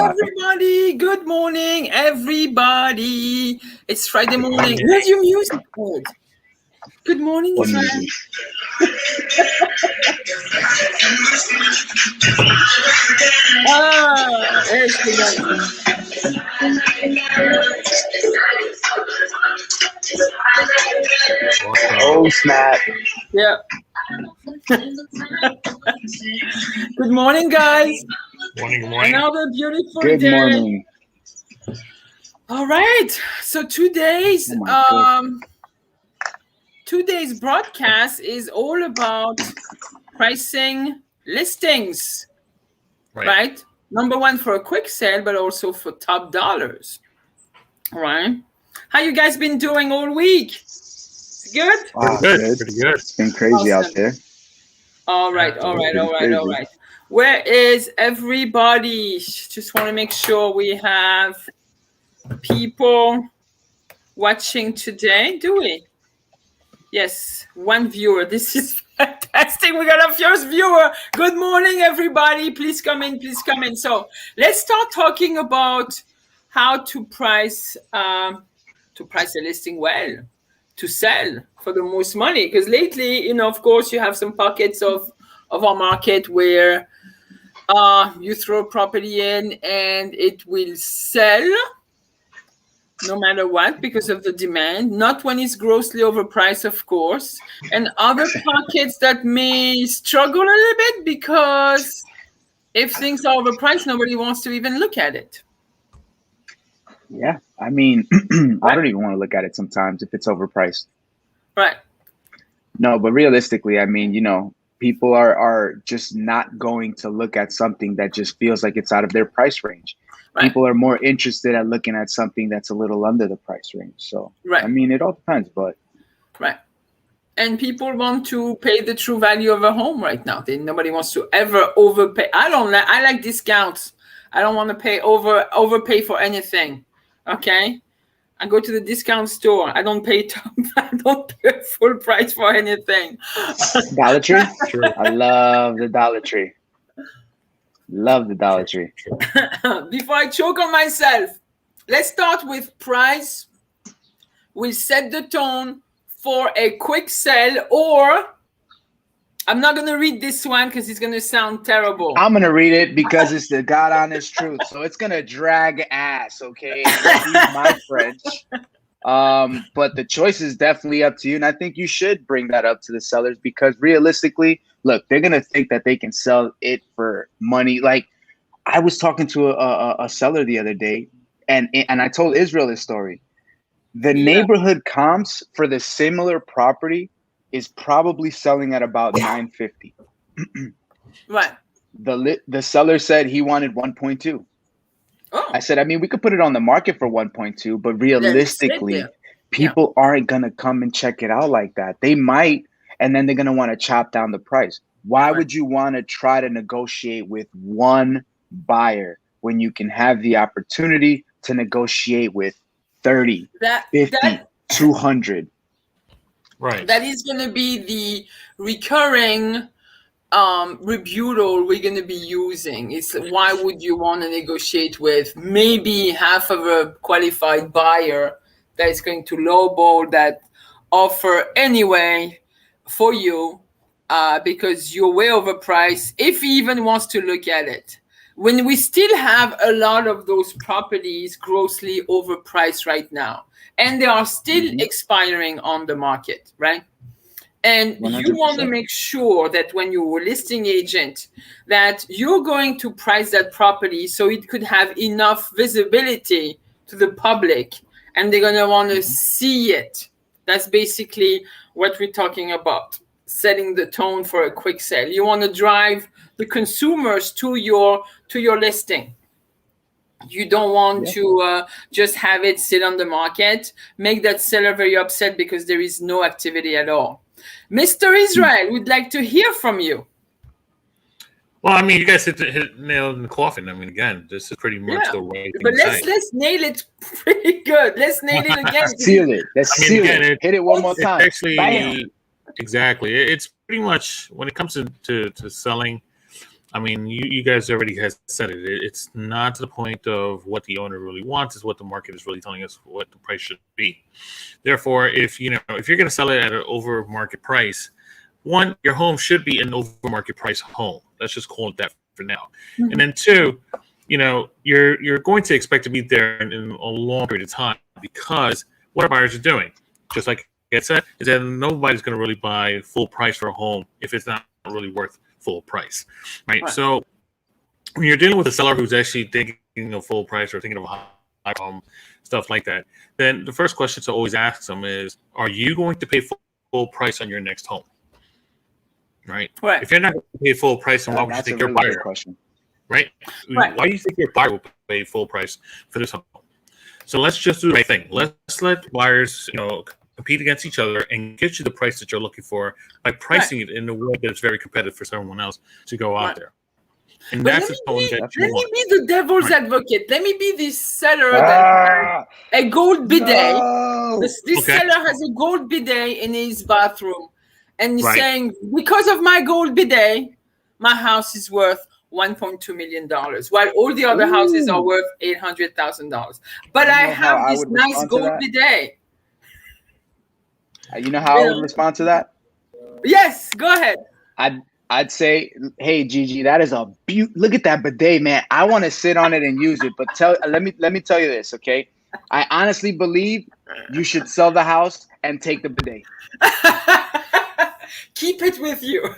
spot. everybody. Good morning, everybody. It's Friday morning. Where's your music, Ed? Good morning, What Israel. music? There's the guy. Oh snap! Yeah. Good morning, guys. Morning, morning. Another beautiful Good day. morning. All right. So today's Oh my God. today's broadcast is all about pricing listings, right? Number one for a quick sale, but also for top dollars. All right. How you guys been doing all week? Good? Wow, Good. Pretty good. It's been crazy out Awesome. there. All right. Where is everybody? Just want to make sure we have people watching today. Do we? Yes, one viewer. This is fantastic. We got our first viewer. Good morning, everybody. Please come in. Please come in. So let's start talking about how to price a listing well, to sell for the most money. Because lately, of course, you have some pockets of our market where you throw a property in and it will sell no matter what because of the demand, not when it's grossly overpriced, of course, and other pockets that may struggle a little bit because if things are overpriced, nobody wants to even look at it. Yeah, I mean, I don't even want to look at it sometimes if it's overpriced. Right. No, but realistically, I mean, people are just not going to look at something that just feels like it's out of their price range. Right. People are more interested at looking at something that's a little under the price range. So, right. I mean, it all depends, but. Right. And people want to pay the true value of a home right now. Nobody wants to ever overpay. I like discounts. I don't want to overpay for anything. Okay. I go to the discount store. I don't pay full price for anything. Dollar Tree? Sure. I love the Dollar Tree. Love the Dollar Tree. Before I choke on myself, let's start with price. We'll set the tone for a quick sell, or I'm not going to read this one because it's going to sound terrible. I'm going to read it because it's the God honest truth. So it's going to drag ass, okay? Excuse my French. But the choice is definitely up to you. And I think you should bring that up to the sellers because realistically, look, they're going to think that they can sell it for money. Like I was talking to a seller the other day and I told Israel this story. The neighborhood comps for the similar property is probably selling at about $950. Right. The seller said he wanted 1.2. Oh. I said, I mean, we could put it on the market for 1.2, but realistically, people aren't going to come and check it out like that. They might, and then they're going to want to chop down the price. Why would you want to try to negotiate with one buyer when you can have the opportunity to negotiate with 30, 50, 200? Right. That is going to be the recurring rebuttal we're going to be using. It's why would you want to negotiate with maybe half of a qualified buyer that is going to lowball that offer anyway for you because you're way overpriced if he even wants to look at it. When we still have a lot of those properties grossly overpriced right now, and they are still expiring on the market, right? And 100%. You want to make sure that when you're a listing agent, that you're going to price that property so it could have enough visibility to the public, and they're going to want to see it. That's basically what we're talking about, setting the tone for a quick sale. You want to drive the consumers to your listing. You don't want to just have it sit on the market, make that seller very upset because there is no activity at all. Mr. Israel, we'd like to hear from you. Well, I mean, you guys hit nail in the coffin. I mean, again, this is pretty much the right thing. But let's nail it pretty good. Let's nail it again. Seal it. Let's seal it. Hit it one more time. Actually, exactly. It's pretty much when it comes to selling. I mean, you guys already has said it. It's not to the point of what the owner really wants. It's what the market is really telling us what the price should be. Therefore, if you're going to sell it at an over market price, one, your home should be an over market price home. Let's just call it that for now. Mm-hmm. And then two, you're going to expect to be there in a long period of time, because what our buyers are doing, just like I said, is that nobody's going to really buy full price for a home if it's not really worth full price, right? So when you're dealing with a seller who's actually thinking of full price or thinking of high home, stuff like that, then the first question to always ask them is, are you going to pay full price on your next home? Right? If you're not going to pay full price, then why would you think your buyer? Right? Why do you think your buyer will pay full price for this home? So let's just do the right thing. Let's let buyers, compete against each other and get you the price that you're looking for by pricing it in a way that's very competitive for someone else to go out there. And but that's let me be the devil's advocate. Let me be this seller that has a gold bidet. No. This seller has a gold bidet in his bathroom, and he's saying, because of my gold bidet, my house is worth $1.2 million, while all the other houses are worth $800,000. But I have this nice gold bidet. You know how I would respond to that? Yes, go ahead. I'd say, hey, Gigi, that is a look at that bidet, man. I want to sit on it and use it. But let me tell you this, okay? I honestly believe you should sell the house and take the bidet. Keep it with you.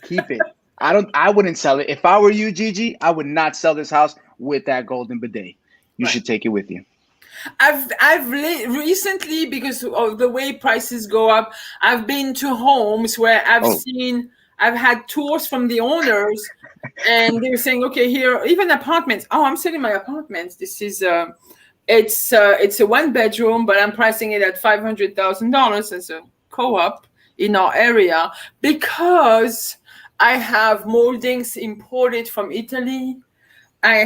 Keep it. I wouldn't sell it. If I were you, Gigi, I would not sell this house with that golden bidet. You should take it with you. I've recently, because of the way prices go up, I've been to homes where I've had tours from the owners, and they're saying, okay, here, even apartments. Oh, I'm selling my apartments. This is it's a 1-bedroom, but I'm pricing it at $500,000 as a co-op in our area, because I have moldings imported from Italy. I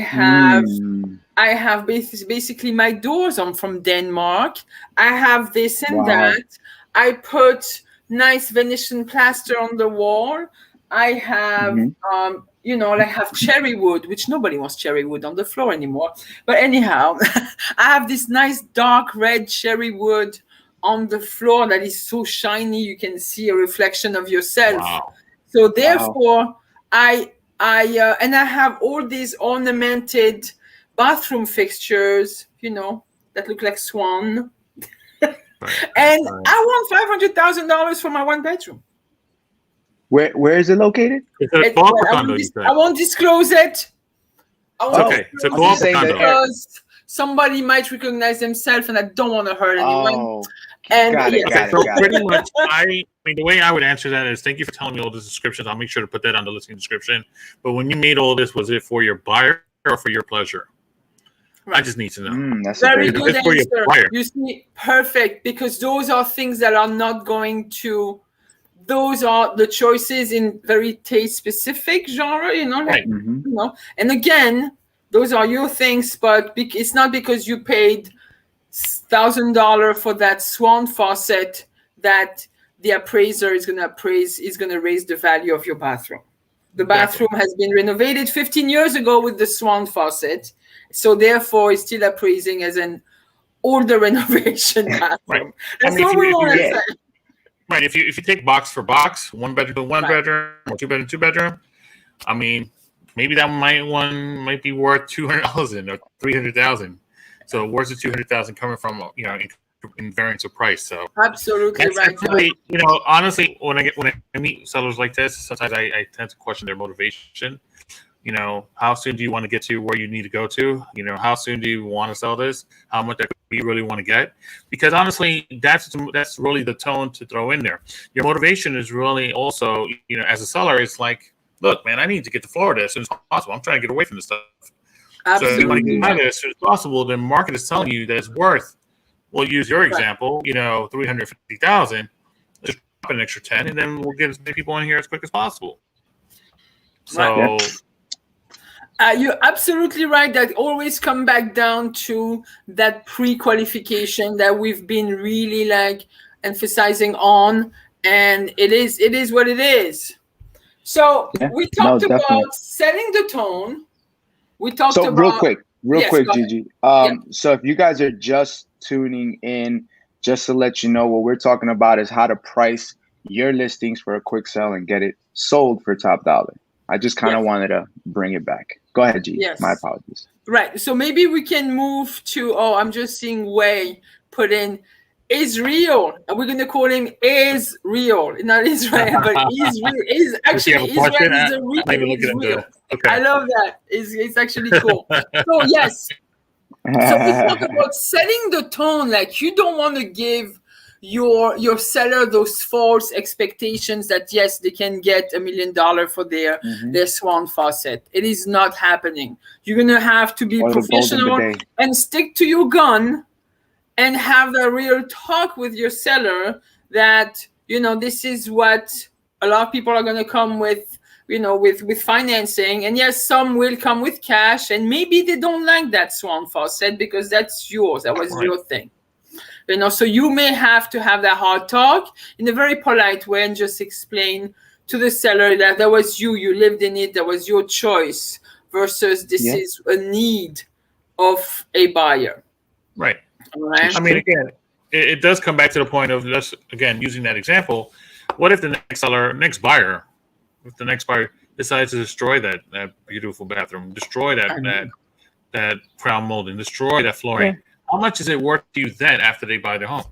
have basically my doors on from Denmark. I have this and that. I put nice Venetian plaster on the wall. I have, I have cherry wood, which nobody wants cherry wood on the floor anymore. But anyhow, I have this nice dark red cherry wood on the floor that is so shiny you can see a reflection of yourself. Wow. So therefore, I have all these ornamented bathroom fixtures, that look like swan. And I want $500,000 for my 1-bedroom. Where is it located? I won't disclose it. It's a co-op condo. Because somebody might recognize themselves, and I don't want to hurt anyone. Got it. Pretty much, the way I would answer that is, thank you for telling me all the descriptions. I'll make sure to put that on the listing description. But when you made all this, was it for your buyer or for your pleasure? I just need to know. That's very good answer. You see, perfect, because those are things that are not going to. Those are the choices in very taste-specific genre, And again, those are your things, but it's not because you paid $1,000 for that swan faucet that the appraiser is going to raise the value of your bathroom. The bathroom has been renovated 15 years ago with the swan faucet, so therefore it's still appraising as an older renovation bathroom. That's what we want to say. Right. If you take box for box, 1-bedroom, 1-bedroom, or 2-bedroom, 2-bedroom, I mean, maybe that might be worth $200,000 or $300,000. So where's the $200,000 coming from? In variance of price. So absolutely right. Really, honestly, when I meet sellers like this, sometimes I tend to question their motivation. How soon do you want to get to where you need to go to? How soon do you want to sell this? How much do you really want to get? Because honestly, that's really the tone to throw in there. Your motivation is really also, as a seller, it's like, look, man, I need to get to Florida as soon as possible. I'm trying to get away from this stuff. Absolutely. So if you want to get out of it as soon as possible, the market is telling you that it's worth. We'll use your example, $350,000. Just drop an extra 10, and then we'll get as many people in here as quick as possible. So. You're absolutely right. That always come back down to that pre-qualification that we've been really emphasizing on, and it is what it is. So Yeah. we talked No, definitely. about setting the tone. We talked So about real Yes, quick, go ahead. Gigi. Yeah. So if you guys are just tuning in, just to let you know, what we're talking about is how to price your listings for a quick sell and get it sold for top dollar. I just kind of Yes. wanted to bring it back. Go ahead, Gigi. Yes. My apologies. Right. So maybe we can move to, I'm just seeing Way put in is real. And we're going to call him is real. Not Israel, but is real. Is actually Israel is a real. Is real. Okay. I love that. It's actually cool. So yes. So we talk about setting the tone. Like you don't want to give your seller those false expectations that yes, they can get $1 million for their swan faucet. It is not happening. You're gonna have to be professional and stick to your gun and have the real talk with your seller that this is what a lot of people are gonna come with. With financing, and yes, some will come with cash, and maybe they don't like that swan faucet because that's yours. That was your thing. So you may have to have that hard talk in a very polite way and just explain to the seller that was you lived in it, that was your choice versus this is a need of a buyer. Right. All right. I mean, again, it does come back to the point of just, again, using that example. What if the next buyer decides to destroy that beautiful bathroom, destroy that crown molding, destroy that flooring? Yeah. How much is it worth to you then after they buy their home?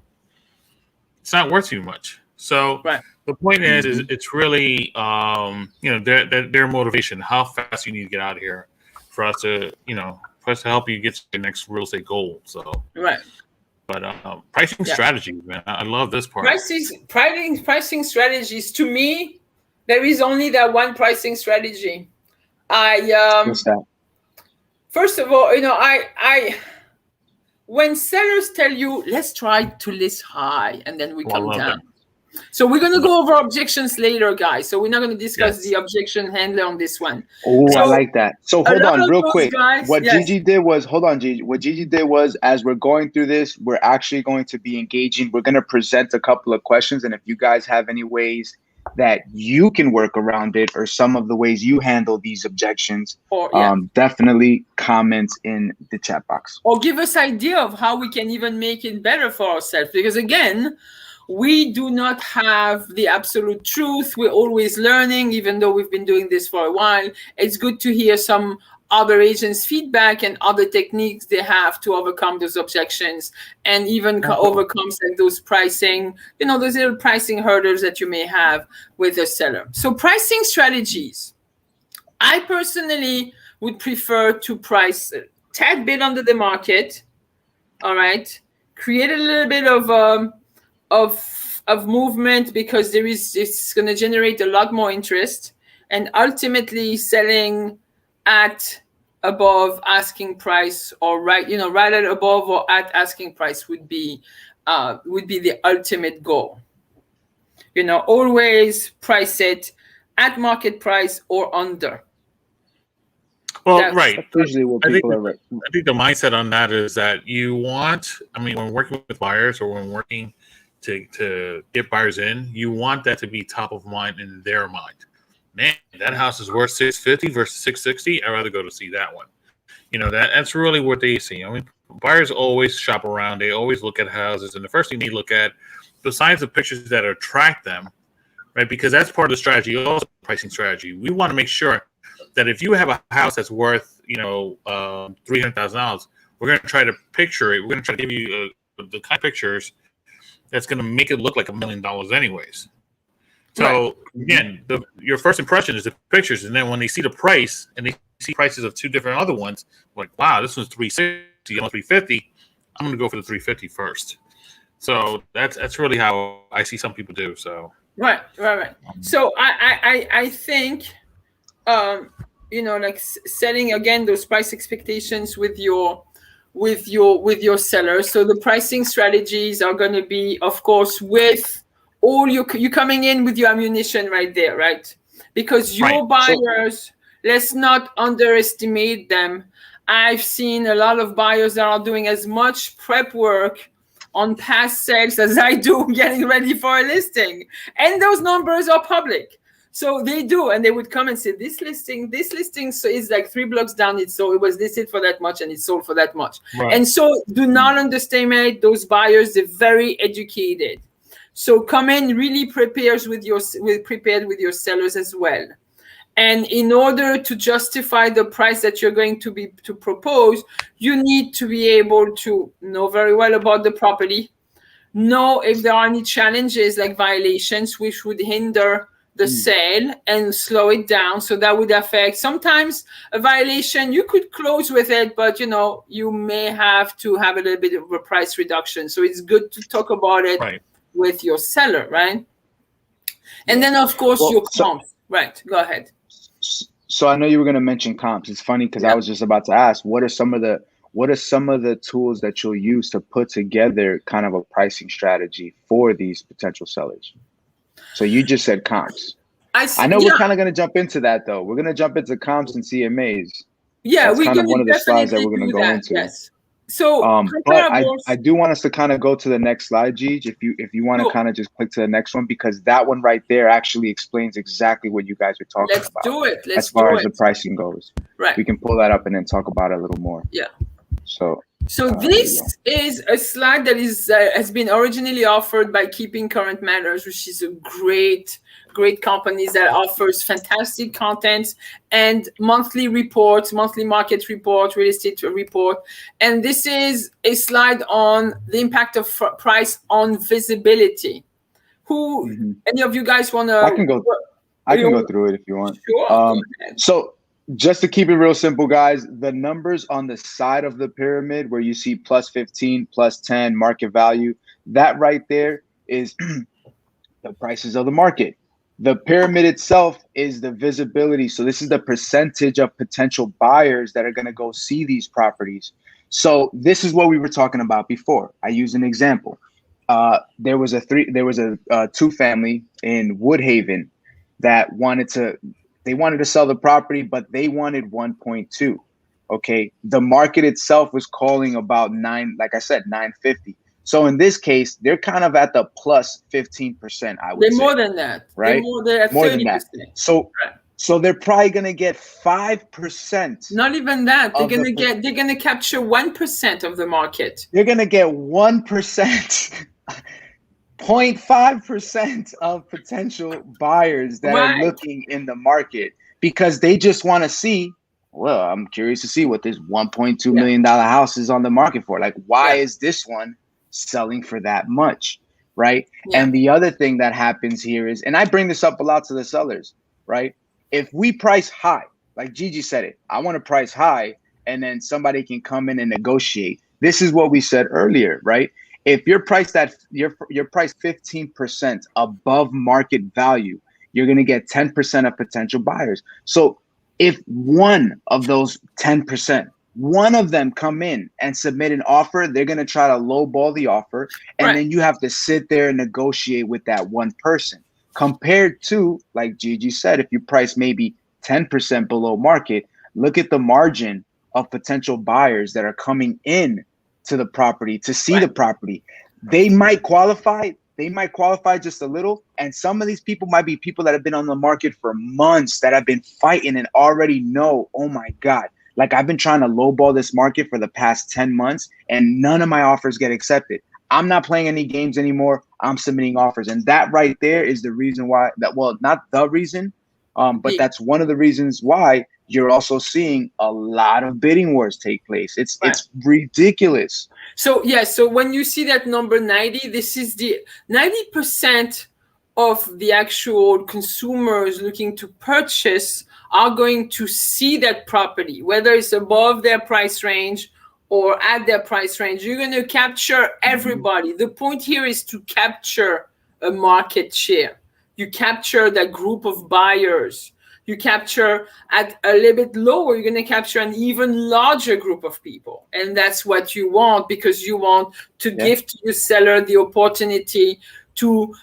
It's not worth too much. So the point is it's really their motivation, how fast you need to get out of here for us to help you get to your next real estate goal. So but pricing strategies, man, I love this part. Pricing strategies, to me, there is only that one pricing strategy. What's that? First of all, when sellers tell you, let's try to list high, and then we come down. So we're going to go over objections later, guys. So we're not going to discuss the objection handler on this one. Oh, I like that. So hold on real quick. Gigi did was, what Gigi did was, as we're going through this, we're actually going to be engaging. We're going to present a couple of questions. And if you guys have any ways that you can work around it or some of the ways you handle these objections, definitely comment in the chat box. Or give us idea of how we can even make it better for ourselves. Because again, we do not have the absolute truth. We're always learning, even though we've been doing this for a while. It's good to hear some other agents' feedback and other techniques they have to overcome those objections and even overcome those pricing, those little pricing hurdles that you may have with a seller. So pricing strategies. I personally would prefer to price a tad bit under the market. All right. Create a little bit of movement because it's going to generate a lot more interest, and ultimately selling at above asking price or right at above or at asking price would be the ultimate goal. Always price it at market price or under. Well, that's usually what people are. I think the mindset on that is that when working with buyers or when working to get buyers in, you want that to be top of mind in their mind. Man, that house is worth $650 versus $660. I'd rather go to see that one. That's really what they see. I mean, buyers always shop around. They always look at houses, and the first thing they look at, besides the pictures that attract them, right? Because that's part of the strategy, also pricing strategy. We want to make sure that if you have a house that's worth, $300,000, we're going to try to picture it. We're going to try to give you the kind of pictures that's going to make it look like $1 million anyways. So again, your first impression is the pictures, and then when they see the price and they see prices of two different other ones, like, wow, this one's $360, $350. I'm going to go for the $350 first. So that's really how I see some people do. So right. So I think setting again those price expectations with your sellers. So the pricing strategies are going to be, of course, with all you coming in with your ammunition right there, right? Because your buyers, let's not underestimate them. I've seen a lot of buyers that are doing as much prep work on past sales as I do getting ready for a listing. And those numbers are public. So they do, and they would come and say, this listing so is like 3 blocks down. It was listed for that much, and it sold for that much. Right. And so do not underestimate those buyers. They're very educated. So come in really prepared with your sellers as well. And in order to justify the price that you're going to propose, you need to be able to know very well about the property, know if there are any challenges like violations which would hinder the sale and slow it down. So that would affect, sometimes a violation, you could close with it, but you may have to have a little bit of a price reduction. So it's good to talk about it with your seller, right? And then of course your comps. Right, go ahead. So I know you were going to mention comps. It's funny because I was just about to ask, what are some of the tools that you'll use to put together kind of a pricing strategy for these potential sellers? So you just said comps. I know we're kind of going to jump into that, though. We're going to jump into comps and CMAs. Yeah, that's we're kind of one of the slides that definitely we're going to go into. Yes. So, but I do want us to kind of go to the next slide, Gigi, if you want to kind of just click to the next one, because that one right there actually explains exactly what you guys are talking about. Let's do it. As far as the pricing goes. Right. We can pull that up and then talk about it a little more. Yeah. So this is a slide that has been originally offered by Keeping Current Matters, which is a great company that offers fantastic content and monthly reports, monthly market report, real estate report. And this is a slide on the impact of price on visibility. Any of you guys want to? I can go through it if you want. Sure. So just to keep it real simple, guys, the numbers on the side of the pyramid where you see plus 15, plus 10 market value, that right there is the prices of the market. The pyramid itself is the visibility. So this is the percentage of potential buyers that are going to go see these properties. So this is what we were talking about before. I use an example. There was a 2-family in Woodhaven that wanted to sell the property, but they wanted 1.2. Okay. The market itself was calling about 950. So in this case, they're kind of at the plus 15%, I would say. They're more than that. Right? They're more than that. So they're probably gonna get 5%. Not even that. They're gonna capture 1% of the market. They're gonna get 1%. 0.5% of potential buyers that are looking in the market because they just want to see, well, I'm curious to see what this $1.2 million house is on the market for. Like, why is this one selling for that much, right? Yeah. And the other thing that happens here is, and I bring this up a lot to the sellers, right? If we price high, like Gigi said it, I want to price high, and then somebody can come in and negotiate. This is what we said earlier, right? If you're priced 15% above market value, you're going to get 10% of potential buyers. So if one of those 10%, one of them come in and submit an offer, they're going to try to lowball the offer. And then you have to sit there and negotiate with that one person. Compared to, like Gigi said, if you price maybe 10% below market, look at the margin of potential buyers that are coming in to the property to see the property. They might qualify just a little, and some of these people might be people that have been on the market for months, that have been fighting and already know, oh my God, like I've been trying to lowball this market for the past 10 months and none of my offers get accepted. I'm not playing any games anymore. I'm submitting offers. And that right there is the reason why not the reason, but that's one of the reasons why you're also seeing a lot of bidding wars take place. It's ridiculous. So when you see that number 90, this is the 90% of the actual consumers looking to purchase are going to see that property, whether it's above their price range or at their price range. You're going to capture everybody. The point here is to capture a market share. You capture that group of buyers. You capture at a little bit lower, you're going to capture an even larger group of people. And that's what you want, because you want to give to your seller the opportunity to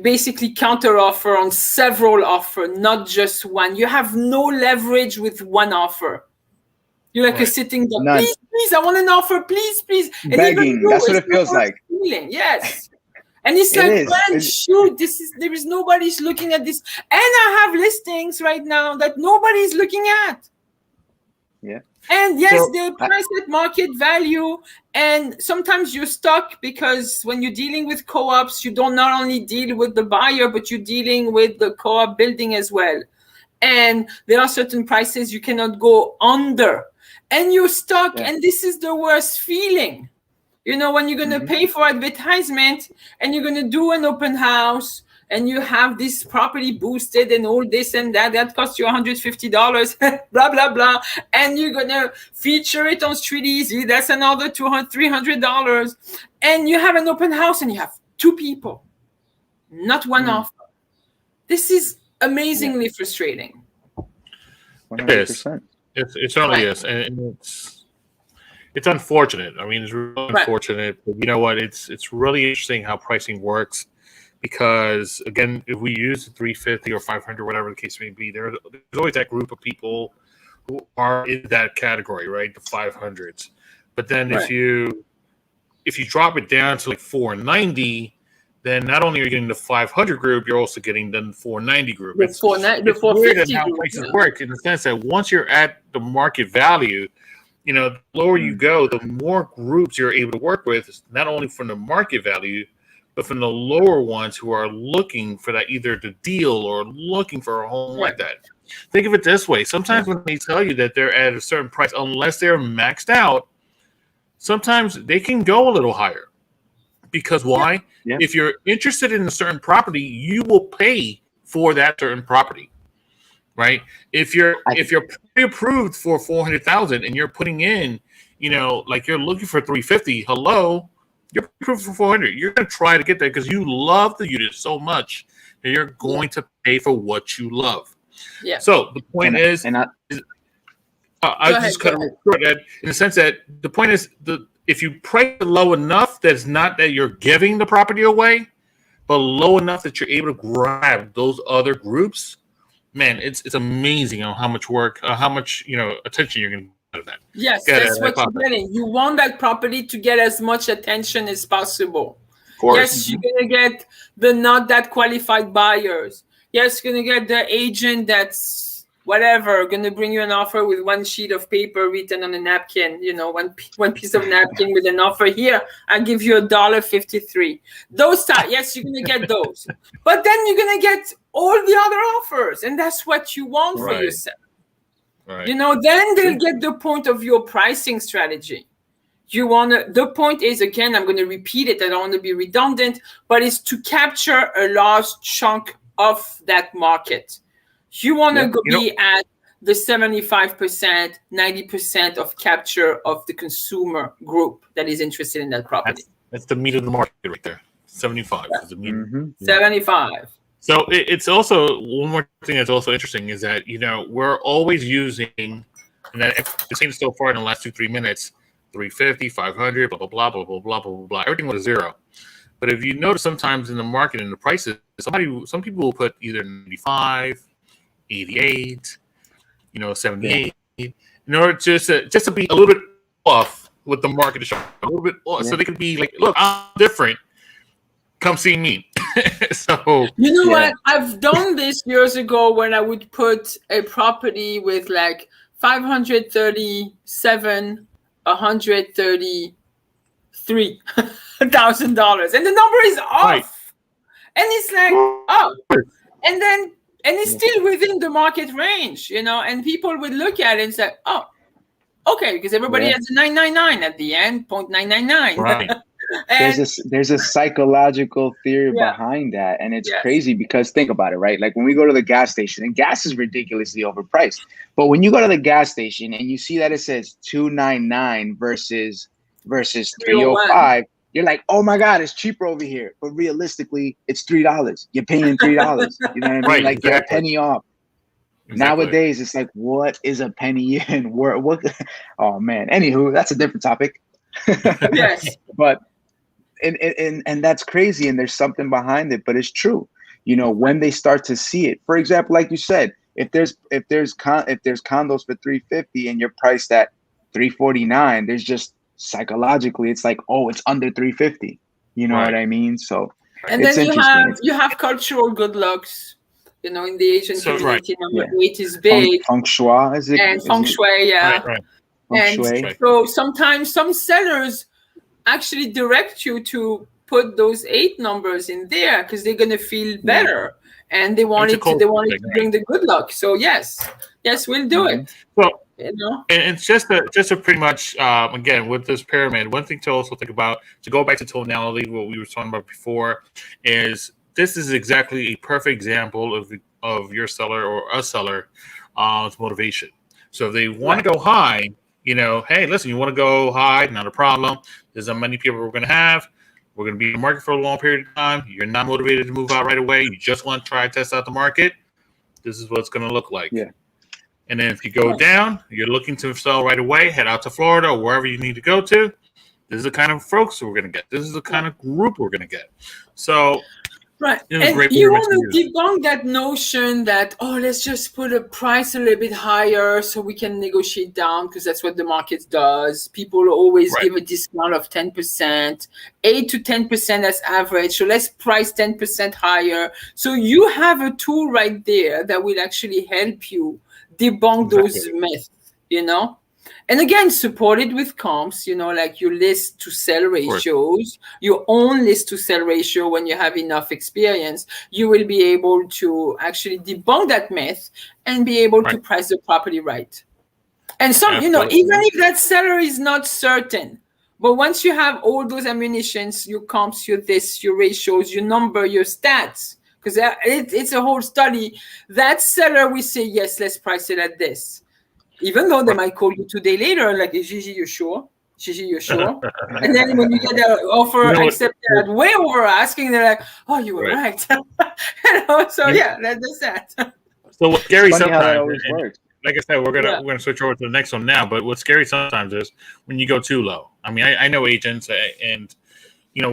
basically counter offer on several offers, not just one. You have no leverage with one offer. You're like a sitting there, please, I want an offer, please. And begging, that's what it feels like. Yes. And it's It like, is. man, shoot, there is nobody's looking at this. And I have listings right now that nobody's looking at. Yeah. And yes, So, they price at market value. And sometimes you're stuck because when you're dealing with co-ops, you don't not only deal with the buyer, but you're dealing with the co-op building as well. And there are certain prices you cannot go under. And you're stuck. Yeah. And this is the worst feeling. You know, when you're going to pay for advertisement and you're going to do an open house and you have this property boosted and all this and that costs you $150, blah, blah, blah. And you're going to feature it on Street Easy. That's another $200, $300. And you have an open house and you have 2 people, not one offer. This is amazingly frustrating. 100%. It certainly is. And it's unfortunate. I mean, it's really unfortunate. But you know what? It's really interesting how pricing works. Because again, if we use 350 or 500, whatever the case may be, there's always that group of people who are in that category, right? The 500s. But then if you drop it down to like 490, then not only are you getting the 500 group, you're also getting the 490 group. It's weird how prices work in the sense that once you're at the market value, you know, the lower you go, the more groups you're able to work with, not only from the market value, but from the lower ones who are looking for that, either the deal or looking for a home like that. Think of it this way. Sometimes when they tell you that they're at a certain price, unless they're maxed out, sometimes they can go a little higher. Because why? Yeah. If you're interested in a certain property, you will pay for that certain property, right? If you're pre-approved for 400,000 and you're putting in, you know, like you're looking for 350, hello, you're approved for 400. You're going to try to get that because you love the unit so much that you're going to pay for what you love. Yeah. So the point is, I just kind of report that in the sense that the point is, if you price it low enough that it's not that you're giving the property away, but low enough that you're able to grab those other groups, man, it's amazing on how much work, how much attention you're going to. That. Yes, that's what you're getting. You want that property to get as much attention as possible. Of course. Yes, you're going to get the not that qualified buyers. Yes, you're going to get the agent that's whatever, going to bring you an offer with one sheet of paper written on a napkin, one piece of napkin with an offer. Here, I'll give you $1.53. Those type, yes, you're going to get those. But then you're going to get all the other offers, and that's what you want for yourself. Right. Then they'll get the point of your pricing strategy. The point is, again, I'm going to repeat it. I don't want to be redundant, but it's to capture a large chunk of that market. You want to be at the 75%, 90% of capture of the consumer group that is interested in that property. That's the meat of the market right there. 75 is the meat. 75. So it's also one more thing that's also interesting is that we're always using, and I've seen it so far in the last 2-3 minutes, 350, 500, blah blah blah blah blah blah blah blah. Everything was 0. But if you notice, sometimes in the market and the prices, some people will put either 95, 88, 78, in order just to be a little bit off with the market to show a little bit off, so they can be like, look, I'm different. Come see me. So what? I've done this years ago when I would put a property with like 537, $133,000, and the number is off, and it's like and it's still within the market range, and people would look at it and say, okay, because everybody has a 999 at the end, 0.999. Right. There's a psychological theory behind that, and it's crazy because think about it, right? Like when we go to the gas station, and gas is ridiculously overpriced, but when you go to the gas station and you see that it says $299 versus $305, you're like, oh my God, it's cheaper over here. But realistically, it's $3. You're paying $3. You know what I mean? Right, like you're a penny off. Exactly. Nowadays, it's like, what is a penny in? What? Oh man. Anywho, that's a different topic. Yes. But and that's crazy, and there's something behind it, but it's true. When they start to see it, for example, like you said, if there's condos for $350 and you're priced at $349, there's just psychologically it's like, oh, it's under $350. You know what I mean? So And It's then interesting. you have cultural good lucks. You know, in the Asian So, community, number Yeah. 8 is big, Feng shui, is it? and Is feng it shui, yeah. right. feng And shui? so sometimes some sellers actually direct you to put those 8 numbers in there because they're gonna feel better, and they It's a wanted to cultural thing, bring the good luck. So yes, we'll do Mhm. it. So, You know, and it's just a pretty much again with this pyramid. One thing to also think about, to go back to tonality, what we were talking about before, is this is exactly a perfect example of your seller or a seller motivation. So if they want to go high, hey, listen, you want to go high, not a problem. There's how many people we're going to have. We're going to be in the market for a long period of time. You're not motivated to move out right away. You just want to try test out the market. This is what it's going to look like. Yeah. And then if you go down, you're looking to sell right away, head out to Florida or wherever you need to go to. This is the kind of folks we're going to get. This is the kind of group we're going to get. So, right. it was And great you pyramid to want to use. debunk that notion that, let's just put a price a little bit higher so we can negotiate down because that's what the market does. People always Right. give a discount of 10%, 8 to 10% as average. So let's price 10% higher. So you have a tool right there that will actually help you debunk those Exactly. myths, And again, support it with comps, like your list to sell ratios, your own list to sell ratio. When you have enough experience, you will be able to actually debunk that myth and be able to price the property right. And Absolutely. even if that seller is not certain, but once you have all those ammunitions, your comps, your this, your ratios, your number, your stats, because it's a whole study, that seller will say, yes, let's price it at this. Even though they might call you 2 days later, like, Gigi, you sure? Gigi, you sure? And then when you get the offer accepted at way over asking, they're like, oh, you were right. So yeah, that's that. So what's scary Funny how that sometimes, always and works. like I said, we're gonna switch over to the next one now. But what's scary sometimes is when you go too low. I mean, I know agents, and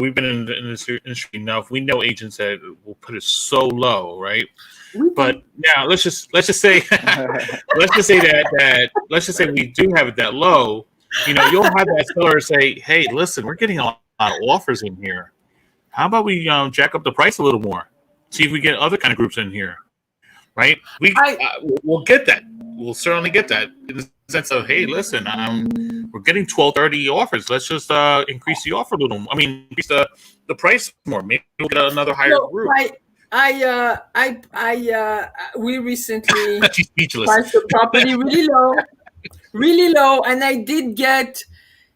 we've been in this industry enough. We know agents that will put it so low, right? But now let's just say let's just say we do have it that low. You'll have that seller say, "Hey, listen, we're getting a lot of offers in here. How about we jack up the price a little more? See if we get other kind of groups in here, right? We'll get that. We'll certainly get that in the sense of, hey, listen, we're getting 12, 30 offers. Let's just increase the offer a little. I mean, increase the price more. Maybe we'll get another higher group." We recently She's speechless. priced the property really low, and I did get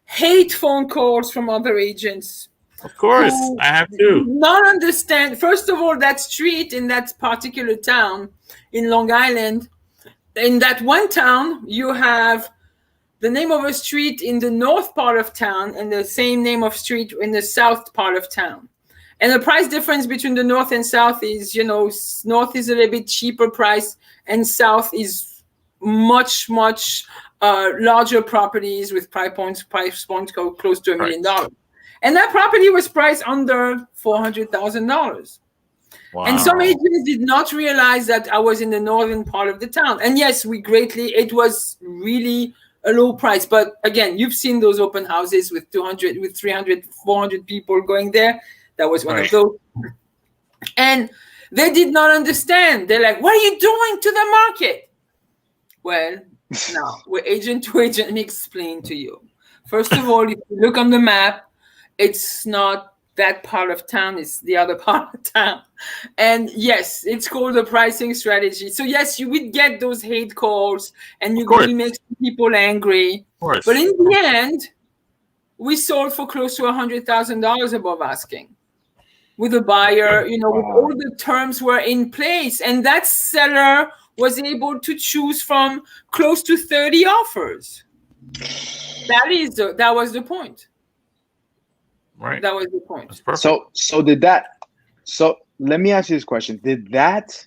hate phone calls from other agents. Of course, I have to. Not understand. First of all, that street in that particular town in Long Island, in that one town, you have the name of a street in the north part of town and the same name of street in the south part of town. And the price difference between the north and south is, north is a little bit cheaper price and south is much, much larger properties with price points close to $1 million. And that property was priced under $400,000. Wow. And some agents did not realize that I was in the northern part of the town. And yes, it was really a low price. But again, you've seen those open houses with 200, with 300, 400 people going there. That was one of those. And they did not understand. They're like, what are you doing to the market? Well, now, we're agent to agent. Let me explain to you. First of all, if you look on the map, it's not that part of town, it's the other part of town. And yes, it's called a pricing strategy. So yes, you would get those hate calls and you will make people angry. But in the end, we sold for close to $100,000 above asking. With a buyer, with all the terms were in place. And that seller was able to choose from close to 30 offers. That was the point. Right. That was the point. So let me ask you this question. Did that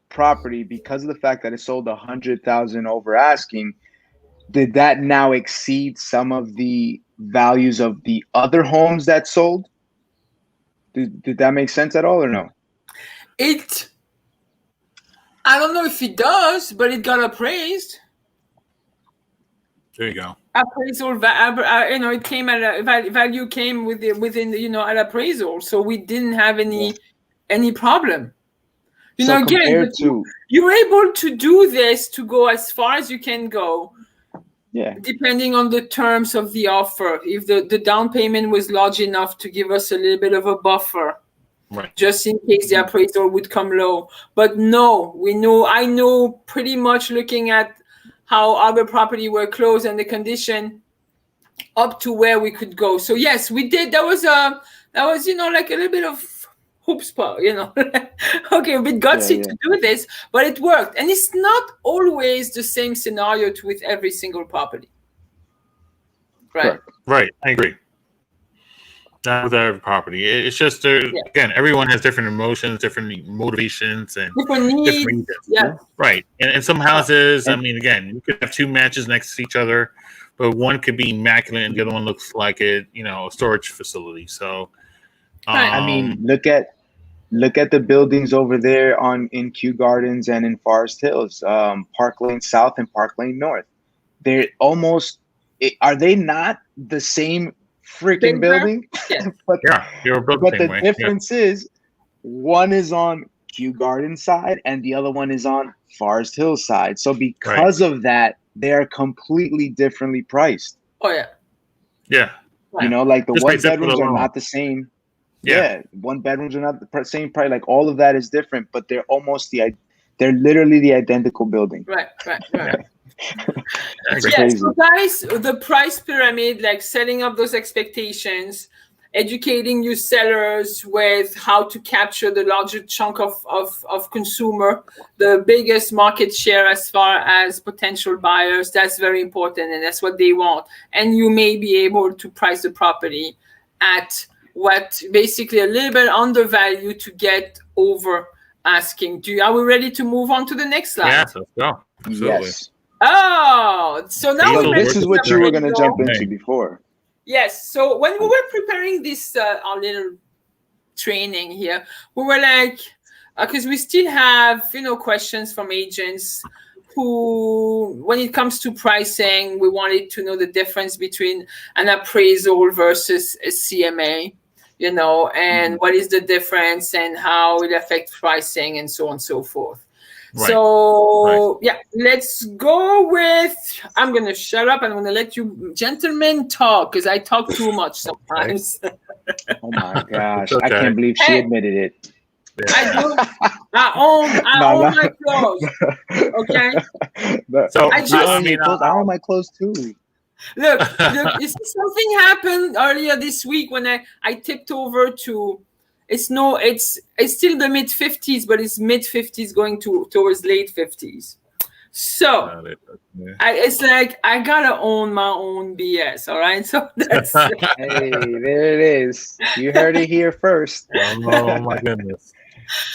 property, because of the fact that it sold 100,000 over asking, did that now exceed some of the values of the other homes that sold? Did that make sense at all or no? I don't know if it does, but it got appraised. There you go. Appraisal, it came at value came within at appraisal, so we didn't have any problem. So Again, compared to you're able to do this to go as far as you can go. Yeah. Depending on the terms of the offer, if the down payment was large enough to give us a little bit of a buffer, Right. just in case the appraisal would come low. But no, I know pretty much looking at how other property were closed and the condition up to where we could go. So yes, we did. That was like a little bit of hoopspa, okay, a bit gutsy to do this, but it worked. And it's not always the same scenario with every single property. Right. Right. I agree. Not with every property. It's just, again, everyone has different emotions, different motivations, and different needs. Yeah. Right. And some houses, I mean, again, you could have two matches next to each other, but one could be immaculate and the other one looks like a storage facility. So, I mean, look at the buildings over there in Kew Gardens and in Forest Hills, Park Lane South and Park Lane North. They're almost, are they not the same freaking building? Yeah. but the difference is one is on Kew Gardens side and the other one is on Forest Hills side. So because of that, they're completely differently priced. Oh yeah. Yeah. Like the one bedrooms are not the same. Yeah, one bedrooms are not the same price. Like all of that is different, but they're they're literally the identical building. Right. Yeah, so guys, the price pyramid, like setting up those expectations, educating your sellers with how to capture the larger chunk of consumer, the biggest market share as far as potential buyers. That's very important, and that's what they want. And you may be able to price the property at what basically a little bit undervalued to get over asking. Are we ready to move on to the next slide? Yeah, let's go. Absolutely. Yes. Oh, so now this is what you were going to jump into before. Yes. So when we were preparing this our little training here, we were like, because we still have questions from agents who, when it comes to pricing, we wanted to know the difference between an appraisal versus a CMA, and what is the difference and how it affects pricing and so on and so forth. Right. So, let's go with, I'm going to shut up and I'm going to let you gentlemen talk because I talk too much sometimes. Oh my gosh. Okay. I can't believe she admitted it. Yeah. I own my clothes. Okay. So I own my clothes too. Look, you see, something happened earlier this week when I tipped over to. It's still the mid 50s, but it's mid 50s going towards late 50s. So it's like I gotta own my own BS. All right, so that's hey, there it is. You heard it here first. Oh my goodness.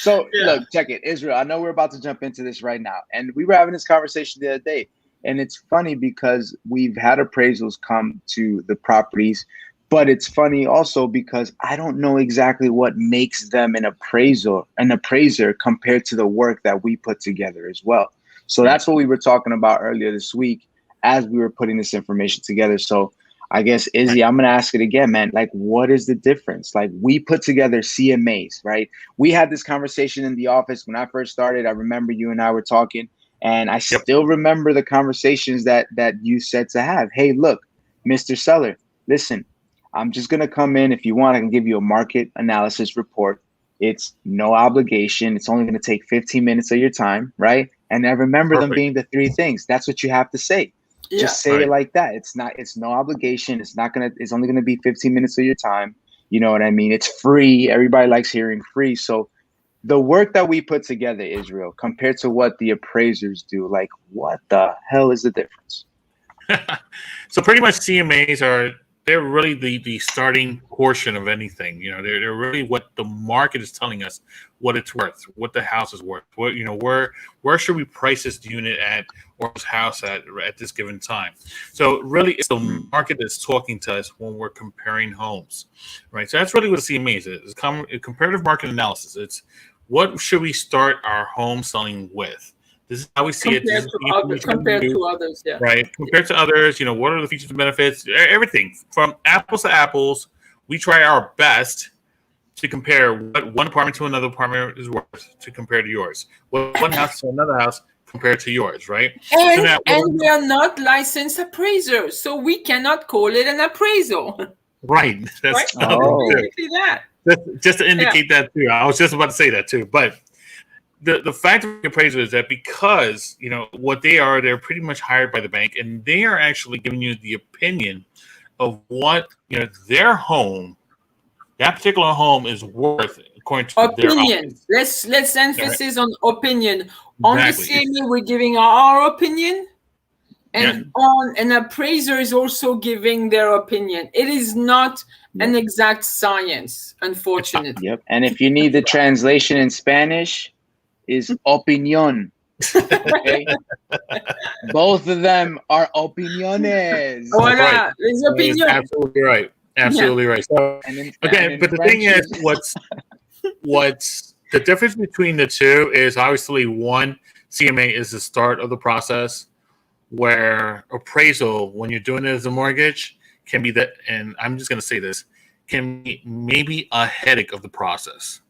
So look, check it, Israel. I know we're about to jump into this right now, and we were having this conversation the other day, and it's funny because we've had appraisals come to the properties. But it's funny also because I don't know exactly what makes them an appraiser compared to the work that we put together as well. So that's what we were talking about earlier this week as we were putting this information together. So I guess, Izzy, I'm going to ask it again, man. Like, what is the difference? Like, we put together CMAs, right? We had this conversation in the office when I first started. I remember you and I were talking, and I still remember the conversations that you said to have. Hey, look, Mr. Seller, listen. I'm just going to come in. If you want, I can give you a market analysis report. It's no obligation. It's only going to take 15 minutes of your time, right? And I remember them being the three things. That's what you have to say. Yeah, just say it like that. It's no obligation. It's only going to be 15 minutes of your time. You know what I mean? It's free. Everybody likes hearing free. So the work that we put together, Israel, compared to what the appraisers do, like, what the hell is the difference? So pretty much CMAs they're really the starting portion of anything. They're really what the market is telling us what it's worth, what the house is worth. What where should we price this unit at or this house at this given time? So really, it's the market that's talking to us when we're comparing homes, right? So that's really what a CMA is. It's comparative market analysis. It's what should we start our home selling with? This is how we see it. This is the information compared we to use, others, yeah. right? Compared to others, what are the features and benefits? Everything from apples to apples. We try our best to compare what one apartment to another apartment is worth to compare to yours. What one house to another house compared to yours, right? And we are not licensed appraisers, so we cannot call it an appraisal. Right. That's basically that. Just to indicate that too. I was just about to say that too. But the fact of the appraisal is that because, what they are, they're pretty much hired by the bank, and they are actually giving you the opinion of what, their home, that particular home is worth according to opinion. Let's emphasis on opinion. On the CMA, we're giving our opinion, and on an appraiser is also giving their opinion. It is not an exact science, unfortunately. Yep. And if you need the translation in Spanish, is opinión. Okay? Both of them are opiniones. Voilà, right. les opinions. Absolutely right. Absolutely right. So again, but the thing is, what's the difference between the two is obviously one, CMA is the start of the process, where appraisal, when you're doing it as a mortgage, can be that, and I'm just going to say this, can be maybe a headache of the process,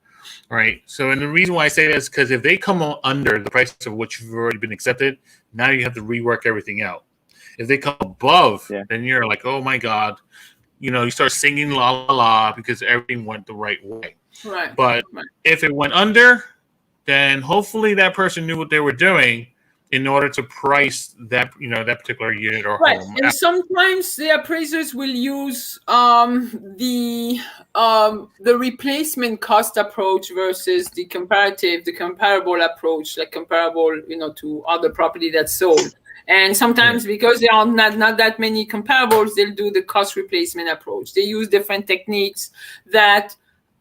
right? So, and the reason why I say that is because if they come under the price of what you've already been accepted, now you have to rework everything out. If they come above, then you're like, oh my God, you start singing la la la because everything went the right way. Right. But if it went under, then hopefully that person knew what they were doing in order to price that that particular unit or home. And sometimes the appraisers will use the replacement cost approach versus the comparable approach, like comparable to other property that's sold. And sometimes because there are not that many comparables, they'll do the cost replacement approach. They use different techniques that,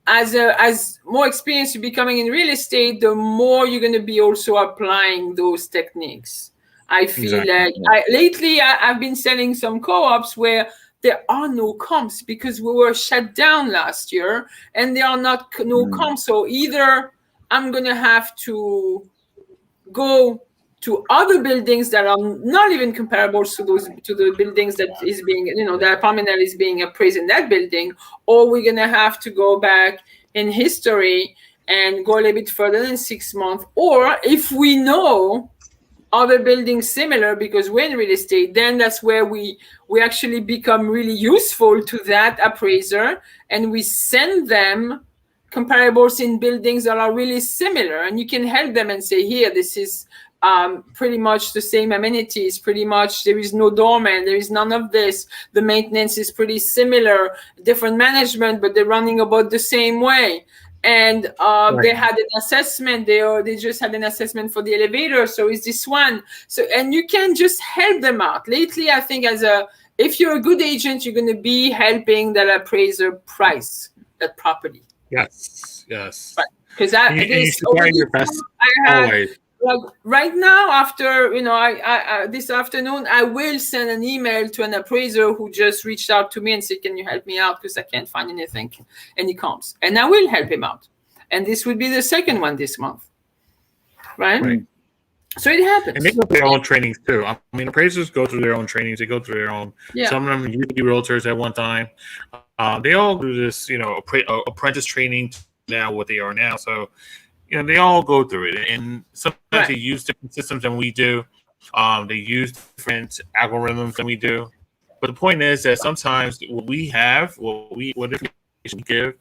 as more experience you're becoming in real estate, the more you're going to be also applying those techniques. I feel lately I've been selling some co-ops where there are no comps because we were shut down last year and there are no comps. So either I'm going to have to go to other buildings that are not even comparable to the buildings that is being, the apartment that is being appraised in that building, or we're gonna have to go back in history and go a little bit further than 6 months. Or if we know other buildings similar because we're in real estate, then that's where we actually become really useful to that appraiser, and we send them comparables in buildings that are really similar, and you can help them and say, here, this is pretty much the same amenities, pretty much there is no doorman, there is none of this, the maintenance is pretty similar, different management, but they're running about the same way. And they had an assessment, they just had an assessment for the elevator, so is this one. So, and you can just help them out. Lately, I think if you're a good agent, you're going to be helping that appraiser price that property. Yes. Because always. Like right now, after I this afternoon, I will send an email to an appraiser who just reached out to me and said, "Can you help me out? Because I can't find any comps." And I will help him out. And this would be the second one this month, right? So it happens. And they go through their own trainings too. I mean, appraisers go through their own trainings. They go through their own. Yeah. Some of them used to be realtors at one time. They all do this, apprentice training now. What they are now, so. They all go through it, and sometimes they use different systems than we do. They use different algorithms than we do. But the point is that sometimes what information we give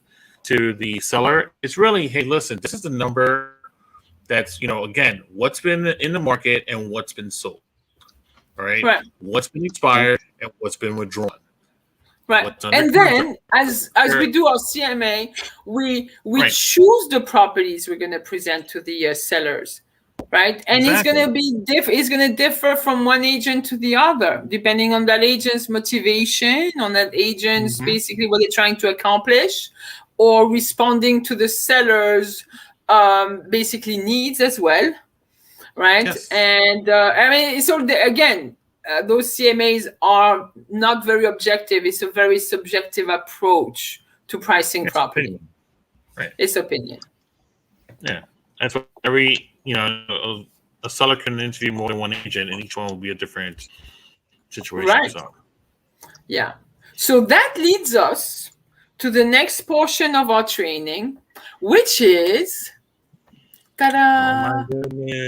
to the seller, it's really, hey, listen, this is the number that's, again, what's been in the market and what's been sold. All right? What's been expired and what's been withdrawn. Right. And then as we do our CMA, we choose the properties we're going to present to the sellers, right? And it's going to differ from one agent to the other, depending on that agent's motivation, on that agent's basically what they're trying to accomplish, or responding to the seller's basically needs as well, right? Yes. And it's all again. Those CMAs are not very objective. It's a very subjective approach to pricing property. Opinion. Right. It's opinion. Yeah. That's what every, a a seller can interview more than one agent, and each one will be a different situation. Right. So. Yeah. So that leads us to the next portion of our training, which is ta-da!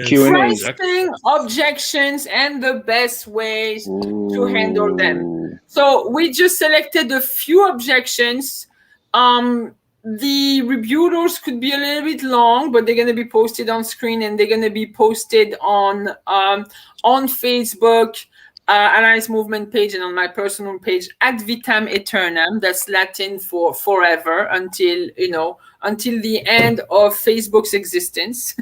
Q&A. Pricing objections and the best ways to handle them. So we just selected a few objections. The rebuttals could be a little bit long, but they're going to be posted on screen, and they're going to be posted on Facebook, Alliance Movement page, and on my personal page at Vitam Aeternam. That's Latin for forever, until the end of Facebook's existence.